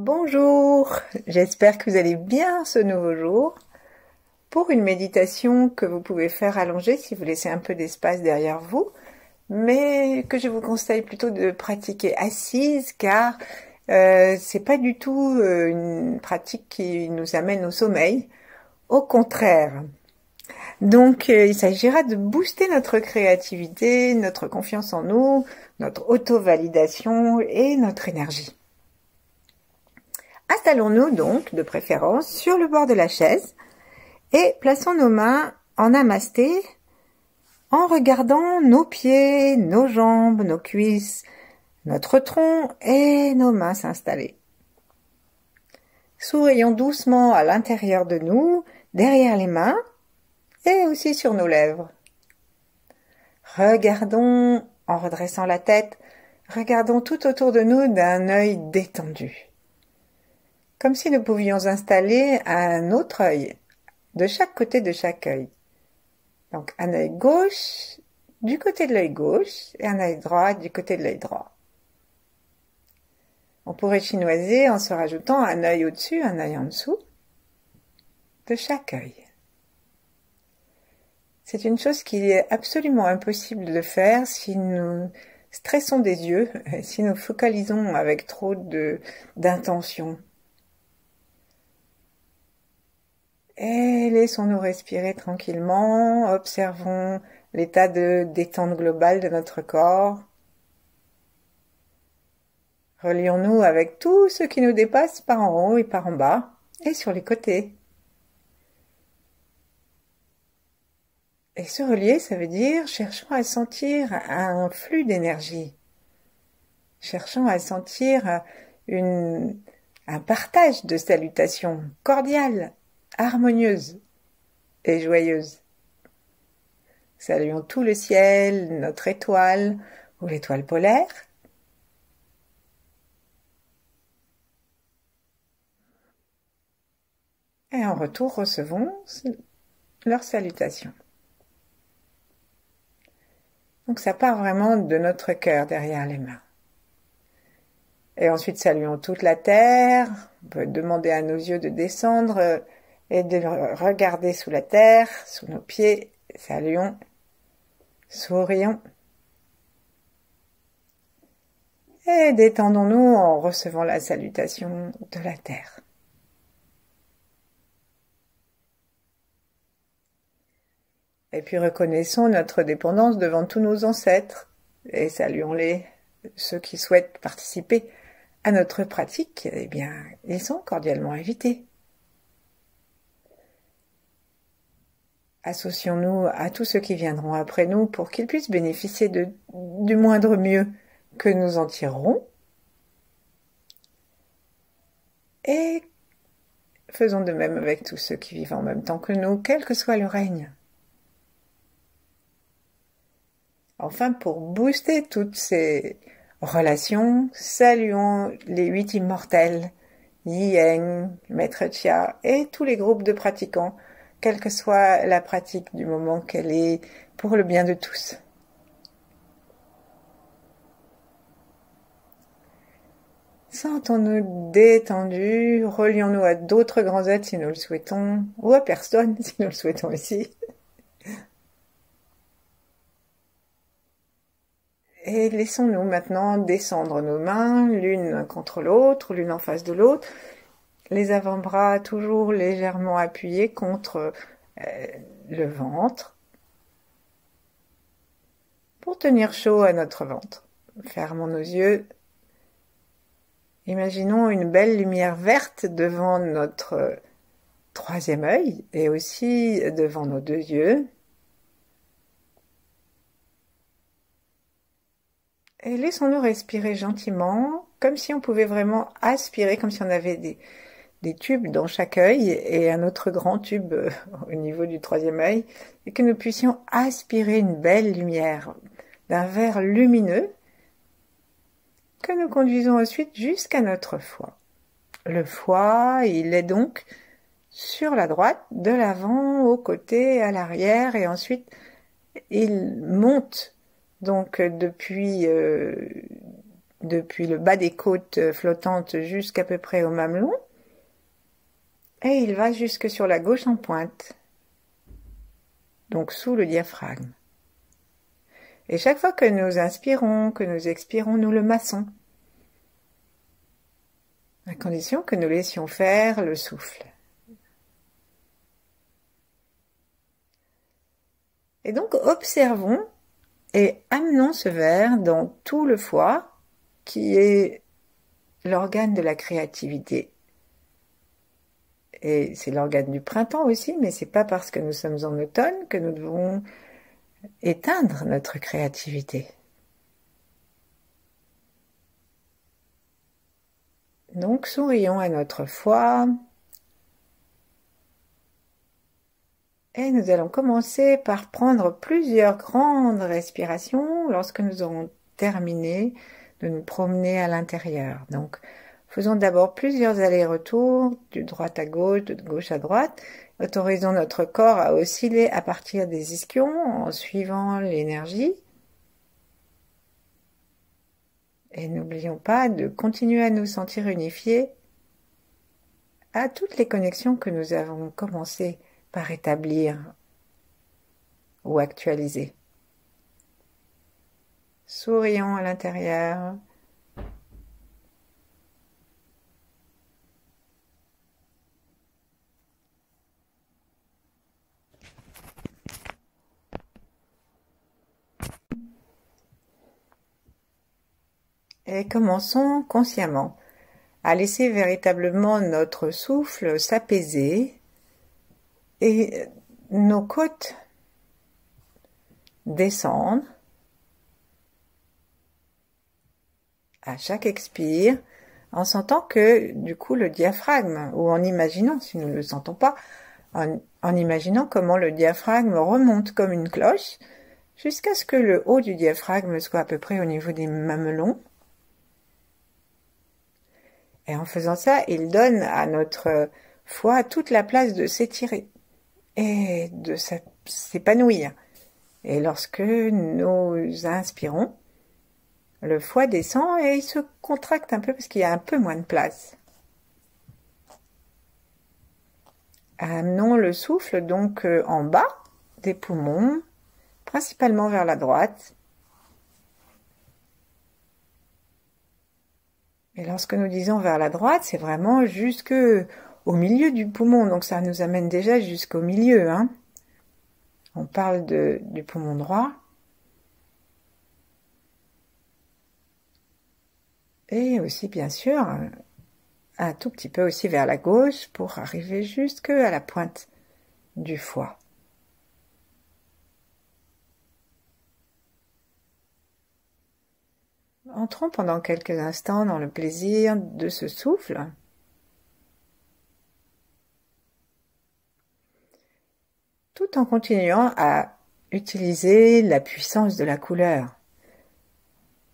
Bonjour, j'espère que vous allez bien ce nouveau jour pour une méditation que vous pouvez faire allongée si vous laissez un peu d'espace derrière vous, mais que je vous conseille plutôt de pratiquer assise car c'est pas du tout une pratique qui nous amène au sommeil, au contraire. Donc il s'agira de booster notre créativité, notre confiance en nous, notre auto-validation et notre énergie. Installons-nous donc, de préférence, sur le bord de la chaise et plaçons nos mains en namasté en regardant nos pieds, nos jambes, nos cuisses, notre tronc et nos mains s'installer. Sourions doucement à l'intérieur de nous, derrière les mains et aussi sur nos lèvres. Regardons en redressant la tête, regardons tout autour de nous d'un œil détendu. Comme si nous pouvions installer un autre œil de chaque côté de chaque œil. Donc un œil gauche du côté de l'œil gauche et un œil droit du côté de l'œil droit. On pourrait chinoiser en se rajoutant un œil au-dessus, un œil en dessous de chaque œil. C'est une chose qui est absolument impossible de faire si nous stressons des yeux, si nous focalisons avec trop d'intention. Et laissons-nous respirer tranquillement, observons l'état de détente globale de notre corps. Relions-nous avec tout ce qui nous dépasse par en haut et par en bas, et sur les côtés. Et se relier, ça veut dire cherchons à sentir un flux d'énergie. Cherchons à sentir un partage de salutations cordiales, harmonieuse et joyeuse. Saluons tout le ciel, notre étoile ou l'étoile polaire. Et en retour, recevons leurs salutations. Donc ça part vraiment de notre cœur derrière les mains. Et ensuite, saluons toute la terre. On peut demander à nos yeux de descendre et de regarder sous la terre, sous nos pieds. Saluons, sourions. Et détendons-nous en recevant la salutation de la terre. Et puis reconnaissons notre dépendance devant tous nos ancêtres et saluons-les. Ceux qui souhaitent participer à notre pratique, eh bien, ils sont cordialement invités. Associons-nous à tous ceux qui viendront après nous pour qu'ils puissent bénéficier du moindre mieux que nous en tirerons. Et faisons de même avec tous ceux qui vivent en même temps que nous, quel que soit le règne. Enfin, pour booster toutes ces relations, saluons les 8 immortels, Yi-Eng, Maître Chia et tous les groupes de pratiquants, quelle que soit la pratique du moment qu'elle est pour le bien de tous. Sentons-nous détendus, relions-nous à d'autres grands êtres si nous le souhaitons, ou à personne si nous le souhaitons aussi. Et laissons-nous maintenant descendre nos mains, l'une contre l'autre, l'une en face de l'autre, les avant-bras toujours légèrement appuyés contre le ventre, pour tenir chaud à notre ventre. Fermons nos yeux. Imaginons une belle lumière verte devant notre troisième œil et aussi devant nos deux yeux. Et laissons-nous respirer gentiment, comme si on pouvait vraiment aspirer, comme si on avait des tubes dans chaque œil et un autre grand tube au niveau du troisième œil, et que nous puissions aspirer une belle lumière d'un vert lumineux que nous conduisons ensuite jusqu'à notre foie. Le foie, il est donc sur la droite, de l'avant, au côté, à l'arrière, et ensuite il monte donc depuis depuis le bas des côtes flottantes jusqu'à peu près au mamelon. Et il va jusque sur la gauche en pointe, donc sous le diaphragme. Et chaque fois que nous inspirons, que nous expirons, nous le massons, à condition que nous laissions faire le souffle. Et donc observons et amenons ce verre dans tout le foie, qui est l'organe de la créativité. Et c'est l'organe du printemps aussi, mais c'est pas parce que nous sommes en automne que nous devons éteindre notre créativité. Donc sourions à notre foie. Et nous allons commencer par prendre plusieurs grandes respirations lorsque nous aurons terminé de nous promener à l'intérieur. Donc, faisons d'abord plusieurs allers-retours, de droite à gauche, de gauche à droite. Autorisons notre corps à osciller à partir des ischions en suivant l'énergie. Et n'oublions pas de continuer à nous sentir unifiés à toutes les connexions que nous avons commencé par établir ou actualiser. Sourions à l'intérieur. Et commençons consciemment à laisser véritablement notre souffle s'apaiser et nos côtes descendre à chaque expire en sentant que du coup le diaphragme, ou en imaginant, si nous ne le sentons pas, en imaginant comment le diaphragme remonte comme une cloche jusqu'à ce que le haut du diaphragme soit à peu près au niveau des mamelons. Et en faisant ça, il donne à notre foie toute la place de s'étirer et de s'épanouir. Et lorsque nous inspirons, le foie descend et il se contracte un peu parce qu'il y a un peu moins de place. Amenons le souffle donc en bas des poumons, principalement vers la droite. Et lorsque nous disons vers la droite, c'est vraiment jusque au milieu du poumon. Donc ça nous amène déjà jusqu'au milieu. Hein. On parle du poumon droit. Et aussi, bien sûr, un tout petit peu aussi vers la gauche pour arriver jusque à la pointe du foie. Entrons pendant quelques instants dans le plaisir de ce souffle. Tout en continuant à utiliser la puissance de la couleur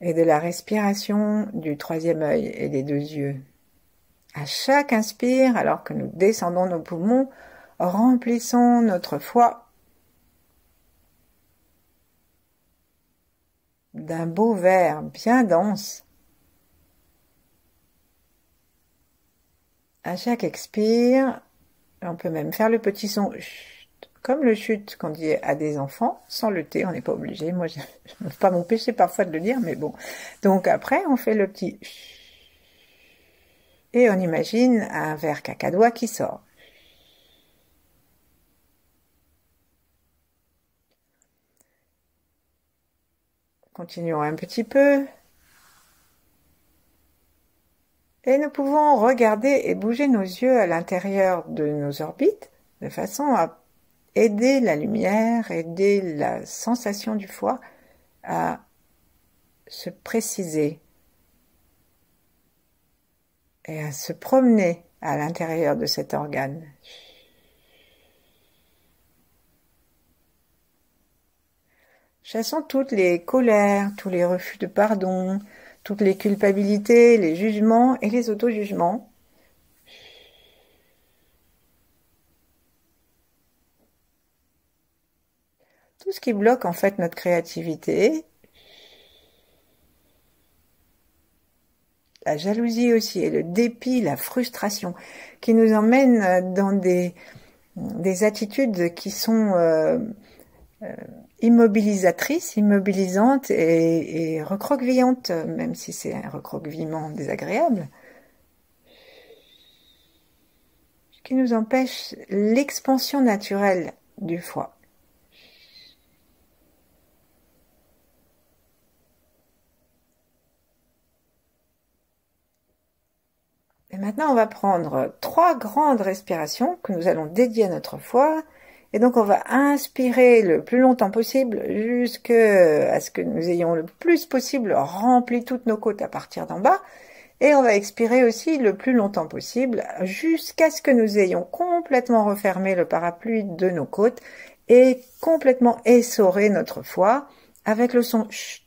et de la respiration du troisième œil et des deux yeux. À chaque inspire, alors que nous descendons nos poumons, remplissons notre foie d'un beau vert bien dense. À chaque expire, on peut même faire le petit son chut, comme le chut qu'on dit à des enfants, sans le T, on n'est pas obligé. Moi, je ne peux pas m'empêcher parfois de le dire, mais bon. Donc après, on fait le petit chut. Et on imagine un verre cacadois qui sort. Continuons un petit peu. Et nous pouvons regarder et bouger nos yeux à l'intérieur de nos orbites, de façon à aider la lumière, aider la sensation du foie à se préciser et à se promener à l'intérieur de cet organe. Chassons toutes les colères, tous les refus de pardon, toutes les culpabilités, les jugements et les auto-jugements. Tout ce qui bloque en fait notre créativité. la jalousie aussi, et le dépit, la frustration, qui nous emmènent dans des attitudes qui sont immobilisatrices, immobilisantes et recroquevillantes, même si c'est un recroquevillement désagréable, qui nous empêche l'expansion naturelle du foie. Et maintenant, on va prendre 3 grandes respirations que nous allons dédier à notre foie. Et donc, on va inspirer le plus longtemps possible jusqu'à ce que nous ayons le plus possible rempli toutes nos côtes à partir d'en bas. Et on va expirer aussi le plus longtemps possible jusqu'à ce que nous ayons complètement refermé le parapluie de nos côtes et complètement essoré notre foie avec le son chut.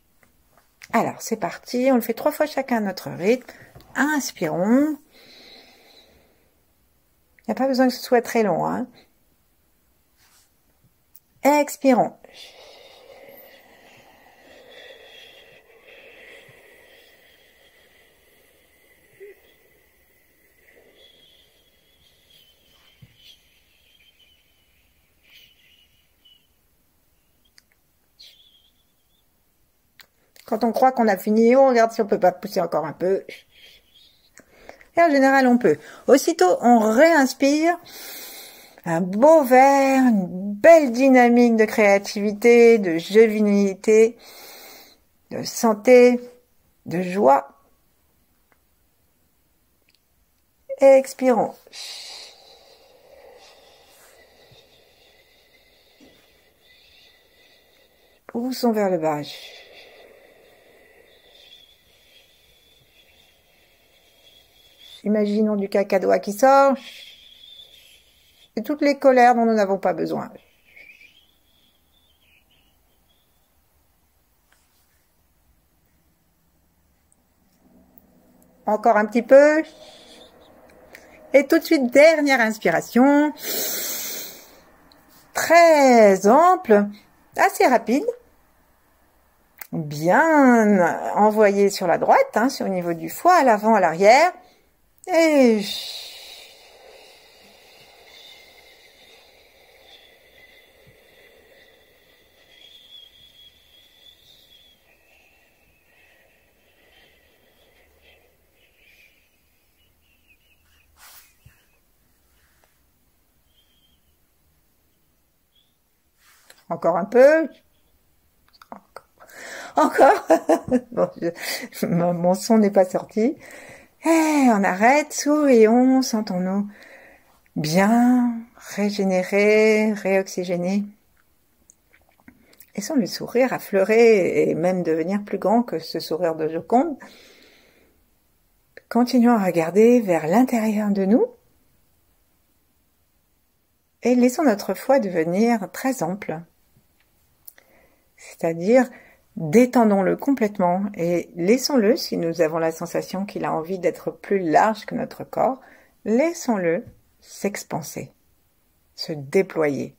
Alors, c'est parti. On le fait 3 fois chacun à notre rythme. Inspirons. Il n'y a pas besoin que ce soit très long, hein. Expirons. Quand on croit qu'on a fini, on regarde si on peut pas pousser encore un peu. Et en général, on peut. Aussitôt, on réinspire. Un beau verre, une belle dynamique de créativité, de jovialité, de santé, de joie. Expirons. Poussons vers le bas. Imaginons du cacadois qui sort. Et toutes les colères dont nous n'avons pas besoin. Encore un petit peu. Et tout de suite, dernière inspiration. Très ample, assez rapide. Bien envoyé sur la droite, hein, sur au niveau du foie, à l'avant, à l'arrière. Et encore un peu. Encore. Bon, mon son n'est pas sorti. Et on arrête, sourions, sentons-nous bien, régénérés, réoxygénés. Laissons le sourire affleurer et même devenir plus grand que ce sourire de Joconde. Continuons à regarder vers l'intérieur de nous et laissons notre foie devenir très ample. C'est-à-dire, détendons-le complètement et laissons-le, si nous avons la sensation qu'il a envie d'être plus large que notre corps, laissons-le s'expanser, se déployer.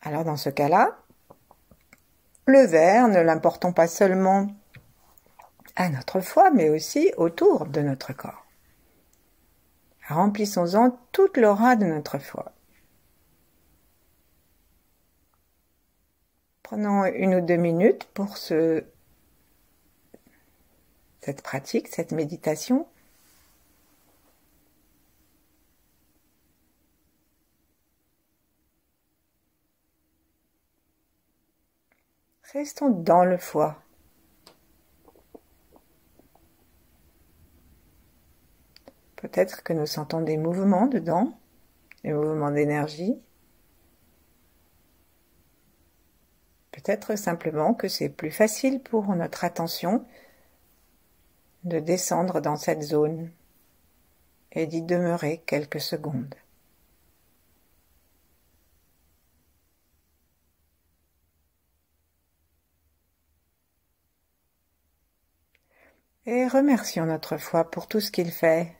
Alors dans ce cas-là, le verre, ne l'importons pas seulement à notre foie, mais aussi autour de notre corps. Remplissons-en toute l'aura de notre foie. Prenons 1 ou 2 minutes pour cette pratique, cette méditation. Restons dans le foie. Peut-être que nous sentons des mouvements dedans, des mouvements d'énergie. Peut-être simplement que c'est plus facile pour notre attention de descendre dans cette zone et d'y demeurer quelques secondes. Et remercions notre foie pour tout ce qu'il fait.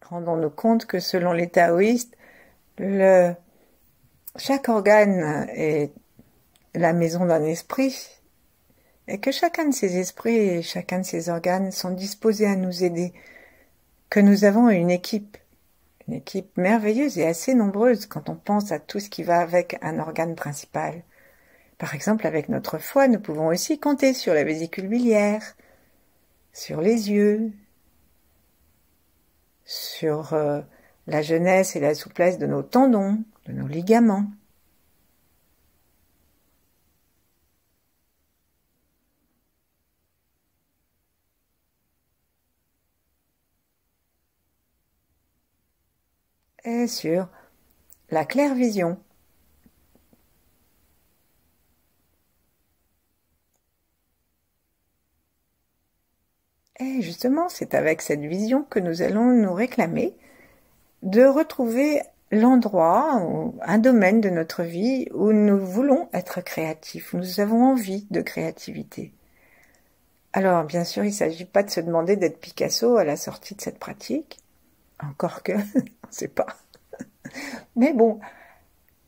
Rendons-nous compte que selon les taoïstes, chaque organe est la maison d'un esprit, et que chacun de ces esprits et chacun de ces organes sont disposés à nous aider, que nous avons une équipe merveilleuse et assez nombreuse quand on pense à tout ce qui va avec un organe principal. Par exemple, avec notre foie, nous pouvons aussi compter sur la vésicule biliaire, sur les yeux, sur la jeunesse et la souplesse de nos tendons, de nos ligaments. Et sur la claire-vision. Et justement, c'est avec cette vision que nous allons nous réclamer de retrouver l'endroit, un domaine de notre vie où nous voulons être créatifs, nous avons envie de créativité. Alors, bien sûr, il ne s'agit pas de se demander d'être Picasso à la sortie de cette pratique, encore que, on ne sait pas. Mais bon,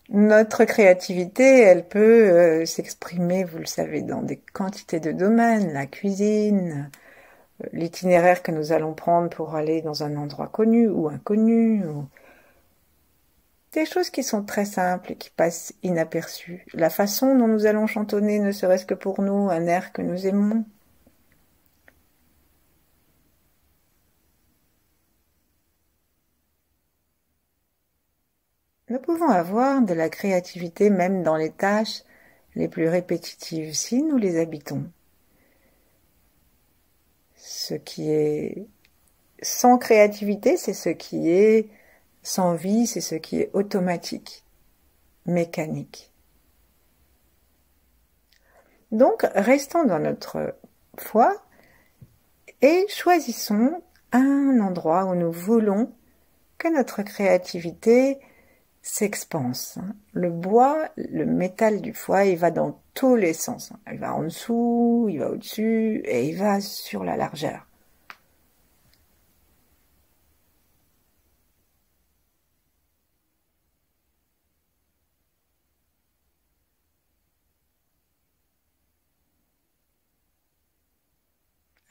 notre créativité, elle peut s'exprimer, vous le savez, dans des quantités de domaines, la cuisine, l'itinéraire que nous allons prendre pour aller dans un endroit connu ou inconnu, ou des choses qui sont très simples et qui passent inaperçues. La façon dont nous allons chantonner, ne serait-ce que pour nous, un air que nous aimons. Nous pouvons avoir de la créativité même dans les tâches les plus répétitives, si nous les habitons. Ce qui est sans créativité, c'est ce qui est sans vie, c'est ce qui est automatique, mécanique. Donc, restons dans notre foi et choisissons un endroit où nous voulons que notre créativité s'expanse. Le bois, le métal du foie, il va dans tous les sens. Il va en dessous, il va au-dessus et il va sur la largeur.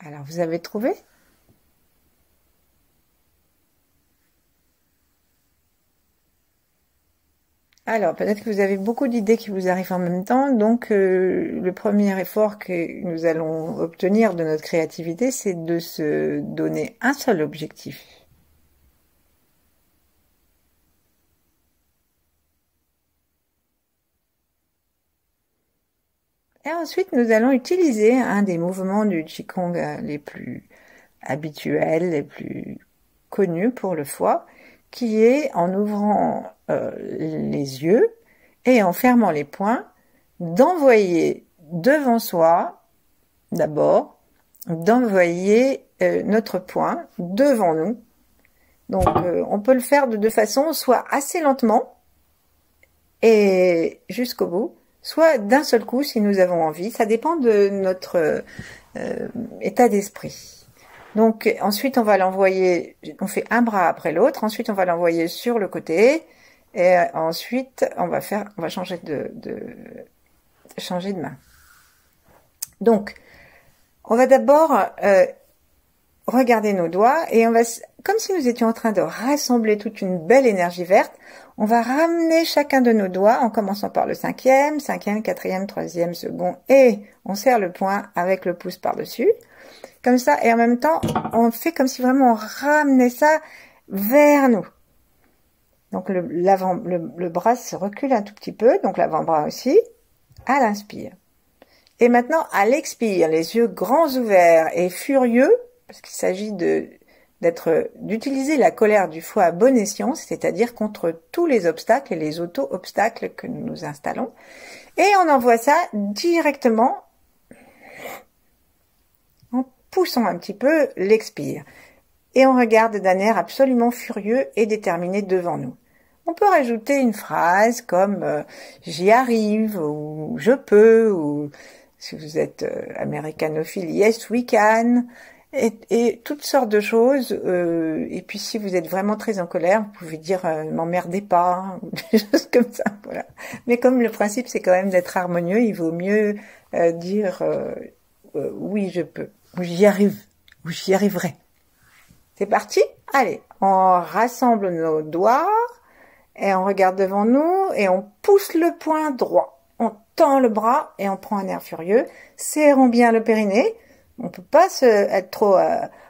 Alors, vous avez trouvé ? Alors, peut-être que vous avez beaucoup d'idées qui vous arrivent en même temps, donc le premier effort que nous allons obtenir de notre créativité, c'est de se donner un seul objectif. Et ensuite, nous allons utiliser un des mouvements du Qigong les plus habituels, les plus connus pour le foie, qui est en ouvrant les yeux et en fermant les poings, d'envoyer devant soi, d'abord, d'envoyer notre poing devant nous. Donc, on peut le faire de deux façons, soit assez lentement et jusqu'au bout, soit d'un seul coup si nous avons envie. Ça dépend de notre état d'esprit. Donc ensuite on va l'envoyer, on fait un bras après l'autre, ensuite on va l'envoyer sur le côté et ensuite on va changer changer de main. Donc on va d'abord regarder nos doigts et on va, comme si nous étions en train de rassembler toute une belle énergie verte, on va ramener chacun de nos doigts en commençant par le cinquième, quatrième, troisième, second et on serre le poing avec le pouce par-dessus. Comme ça, et en même temps, on fait comme si vraiment on ramenait ça vers nous. Donc le bras se recule un tout petit peu, donc l'avant-bras aussi, à l'inspire. Et maintenant, à l'expire, les yeux grands ouverts et furieux, parce qu'il s'agit d'utiliser la colère du foie à bon escient, c'est-à-dire contre tous les obstacles et les auto-obstacles que nous nous installons. Et on envoie ça directement en poussant un petit peu l'expire. Et on regarde d'un air absolument furieux et déterminé devant nous. On peut rajouter une phrase comme j'y arrive, ou je peux, ou si vous êtes américanophile, yes we can. et toutes sortes de choses. Et puis si vous êtes vraiment très en colère, vous pouvez dire m'emmerdez pas, hein, ou des choses comme ça. Voilà. Mais comme le principe c'est quand même d'être harmonieux, il vaut mieux dire oui je peux, ou j'y arrive, ou j'y arriverai. C'est parti? Allez, on rassemble nos doigts et on regarde devant nous et on pousse le poing droit. On tend le bras et on prend un air furieux. Serrons bien le périnée. On peut pas être trop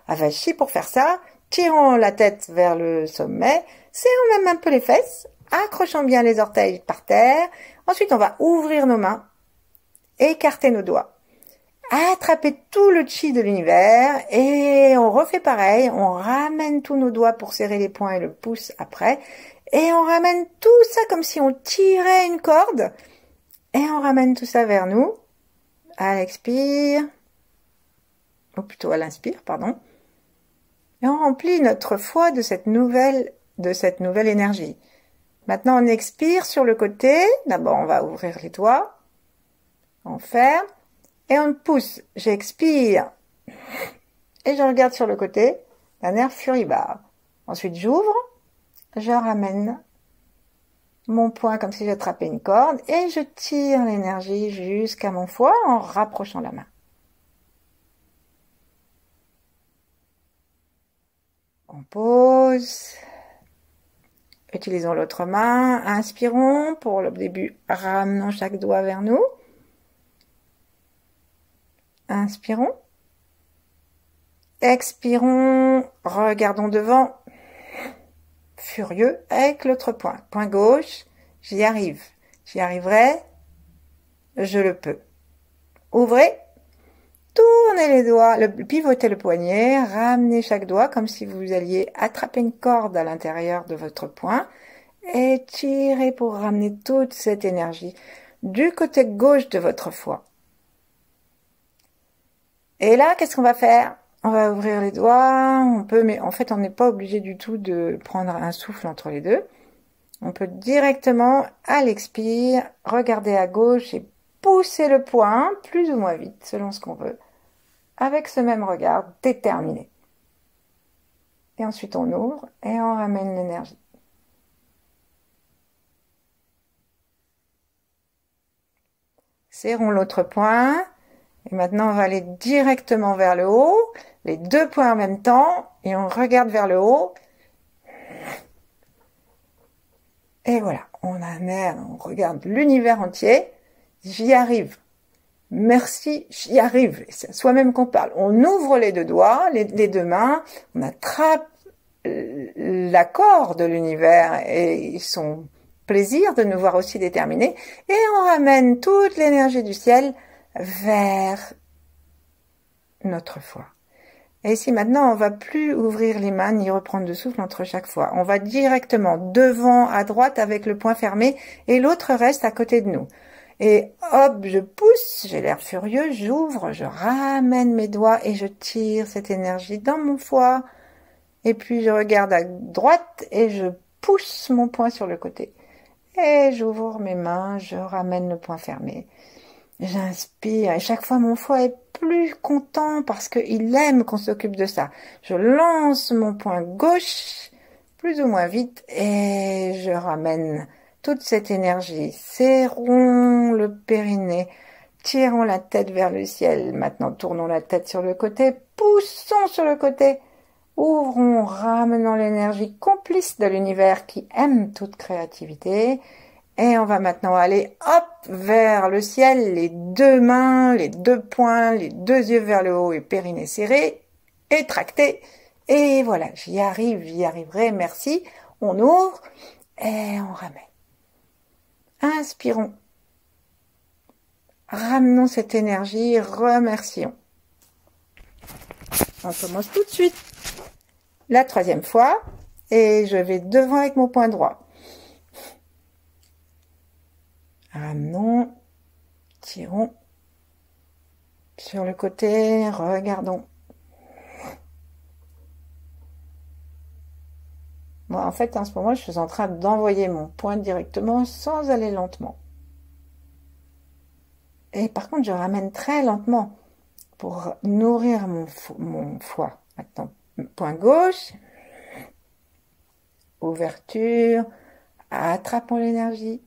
avachi pour faire ça. Tirons la tête vers le sommet. Serrons même un peu les fesses. Accrochons bien les orteils par terre. Ensuite, on va ouvrir nos mains. Écarter nos doigts. Attraper tout le chi de l'univers. Et on refait pareil. On ramène tous nos doigts pour serrer les poings et le pouce après. Et on ramène tout ça comme si on tirait une corde. Et on ramène tout ça vers nous. À l'expire. Ou plutôt à l'inspire, pardon. Et on remplit notre foie de cette nouvelle énergie. Maintenant, on expire sur le côté. D'abord, on va ouvrir les doigts. On ferme. Et on pousse. J'expire. Et je regarde sur le côté d'un air furibard. Ensuite, j'ouvre. Je ramène mon poing comme si j'attrapais une corde. Et je tire l'énergie jusqu'à mon foie en rapprochant la main. On pose. Utilisons l'autre main. Inspirons. Pour le début, ramenons chaque doigt vers nous. Inspirons. Expirons. Regardons devant. Furieux avec l'autre poing. Poing gauche. J'y arrive. J'y arriverai. Je le peux. Ouvrez. Tournez les doigts, pivotez le poignet, ramenez chaque doigt comme si vous alliez attraper une corde à l'intérieur de votre poing et tirez pour ramener toute cette énergie du côté gauche de votre foie. Et là, qu'est-ce qu'on va faire? On va ouvrir les doigts, mais en fait, on n'est pas obligé du tout de prendre un souffle entre les deux. On peut directement, à l'expire, regarder à gauche et pousser le poing plus ou moins vite, selon ce qu'on veut, avec ce même regard déterminé. Et ensuite, on ouvre et on ramène l'énergie. Serrons l'autre poing. Et maintenant, on va aller directement vers le haut, les deux poings en même temps, et on regarde vers le haut. Et voilà, on a un air, on regarde l'univers entier. J'y arrive. Merci, j'y arrive. C'est à soi-même qu'on parle. On ouvre les deux doigts, les deux mains, on attrape l'accord de l'univers et son plaisir de nous voir aussi déterminés, et on ramène toute l'énergie du ciel vers notre foie. Et ici maintenant, on va plus ouvrir les mains ni reprendre de souffle entre chaque fois. On va directement devant à droite avec le poing fermé et l'autre reste à côté de nous. Et hop, je pousse, j'ai l'air furieux, j'ouvre, je ramène mes doigts et je tire cette énergie dans mon foie. Et puis je regarde à droite et je pousse mon poing sur le côté. Et j'ouvre mes mains, je ramène le poing fermé. J'inspire et chaque fois mon foie est plus content parce qu'il aime qu'on s'occupe de ça. Je lance mon poing gauche plus ou moins vite et je ramène toute cette énergie. Serrons le périnée, tirons la tête vers le ciel. Maintenant, tournons la tête sur le côté, poussons sur le côté. Ouvrons, ramenons l'énergie complice de l'univers qui aime toute créativité. Et on va maintenant aller, hop, vers le ciel, les deux mains, les deux poings, les deux yeux vers le haut et périnée serré, et tracté. Et voilà, j'y arrive, j'y arriverai, merci. On ouvre et on ramène. Inspirons. Ramenons cette énergie, remercions. On commence tout de suite. La troisième fois, et je vais devant avec mon poing droit. Ramenons, tirons sur le côté, regardons. Moi, en fait, en ce moment, je suis en train d'envoyer mon poing directement sans aller lentement. Et par contre, je ramène très lentement pour nourrir mon foie. Maintenant, point gauche, ouverture, attrapons l'énergie,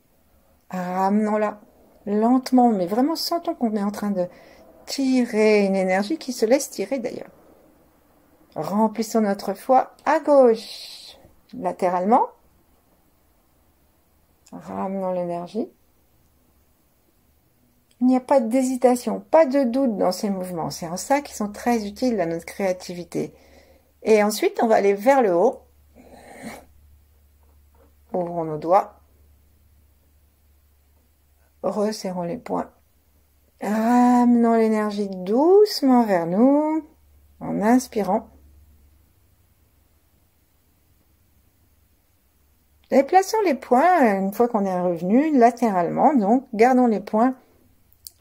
ramenons-la lentement, mais vraiment sentons qu'on est en train de tirer une énergie qui se laisse tirer d'ailleurs. Remplissons notre foie à gauche, latéralement. Ramenons l'énergie. Il n'y a pas d'hésitation, pas de doute dans ces mouvements. C'est en ça qu'ils sont très utiles à notre créativité. Et ensuite, on va aller vers le haut. Ouvrons nos doigts. Resserrons les poings. Ramenons l'énergie doucement vers nous en inspirant. Et plaçons les poings, une fois qu'on est revenu, latéralement. Donc, gardons les poings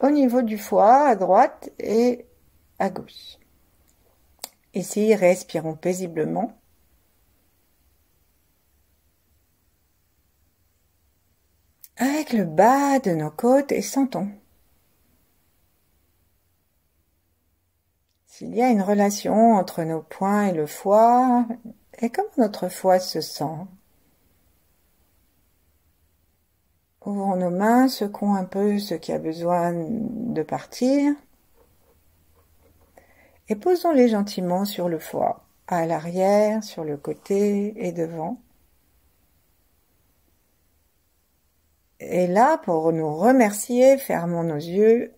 au niveau du foie, à droite et à gauche. Ici, respirons paisiblement. Avec le bas de nos côtes et sentons s'il y a une relation entre nos poings et le foie et comment notre foie se sent. Ouvrons nos mains, secouons un peu ce qui a besoin de partir et posons-les gentiment sur le foie, à l'arrière, sur le côté et devant. Et là, pour nous remercier, fermons nos yeux,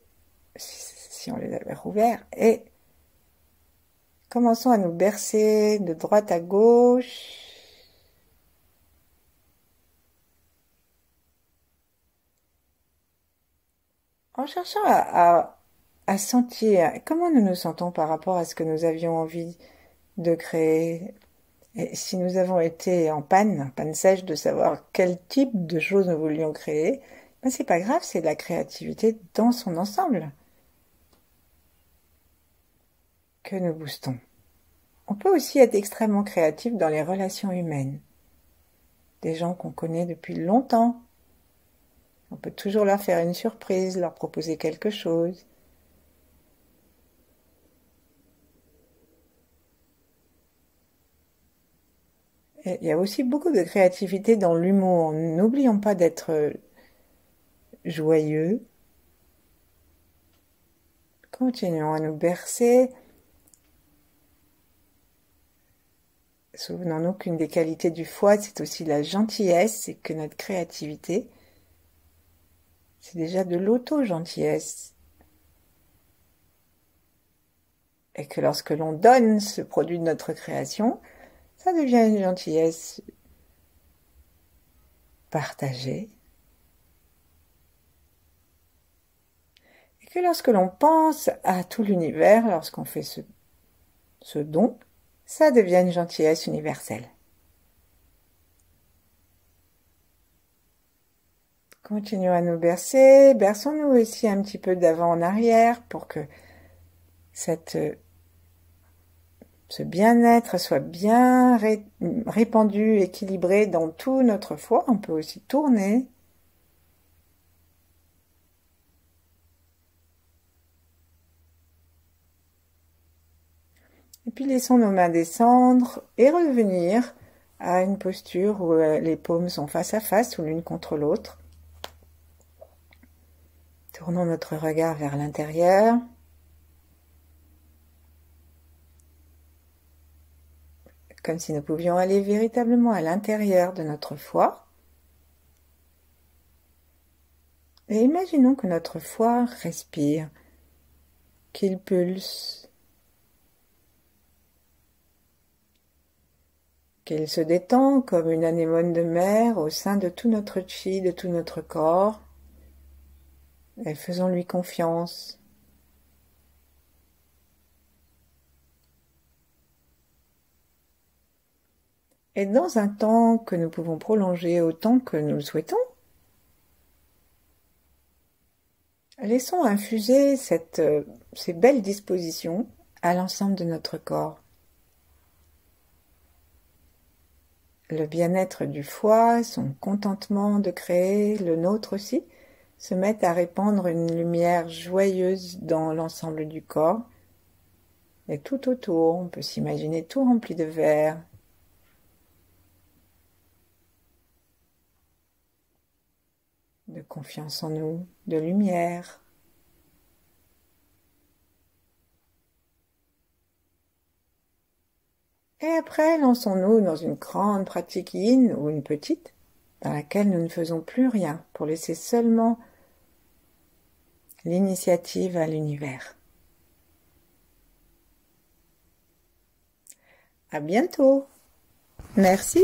si on les avait rouverts, et commençons à nous bercer de droite à gauche. En cherchant à sentir comment nous nous sentons par rapport à ce que nous avions envie de créer. Et si nous avons été en panne sèche de savoir quel type de choses nous voulions créer, ben c'est pas grave, c'est de la créativité dans son ensemble que nous boostons. On peut aussi être extrêmement créatif dans les relations humaines. Des gens qu'on connaît depuis longtemps. On peut toujours leur faire une surprise, leur proposer quelque chose. Et il y a aussi beaucoup de créativité dans l'humour. N'oublions pas d'être joyeux. Continuons à nous bercer. Souvenons-nous qu'une des qualités du foie, c'est aussi la gentillesse et que notre créativité, c'est déjà de l'auto-gentillesse. Et que lorsque l'on donne ce produit de notre création, ça devient une gentillesse partagée. Et que lorsque l'on pense à tout l'univers, lorsqu'on fait ce don, ça devient une gentillesse universelle. Continuons à nous bercer, berçons-nous aussi un petit peu d'avant en arrière pour que ce bien-être soit bien répandu, équilibré dans tout notre foie. On peut aussi tourner. Et puis laissons nos mains descendre et revenir à une posture où les paumes sont face à face ou l'une contre l'autre. Tournons notre regard vers l'intérieur. Comme si nous pouvions aller véritablement à l'intérieur de notre foie. Et imaginons que notre foie respire, qu'il pulse, qu'il se détend comme une anémone de mer au sein de tout notre chi, de tout notre corps. Et faisons-lui confiance. Et dans un temps que nous pouvons prolonger autant que nous le souhaitons, laissons infuser ces belles dispositions à l'ensemble de notre corps. Le bien-être du foie, son contentement de créer, le nôtre aussi, se mettent à répandre une lumière joyeuse dans l'ensemble du corps, Et tout autour, on peut s'imaginer tout rempli de vert. De confiance en nous, de lumière. Et après, lançons-nous dans une grande pratique yin ou une petite, dans laquelle nous ne faisons plus rien pour laisser seulement l'initiative à l'univers. À bientôt. Merci.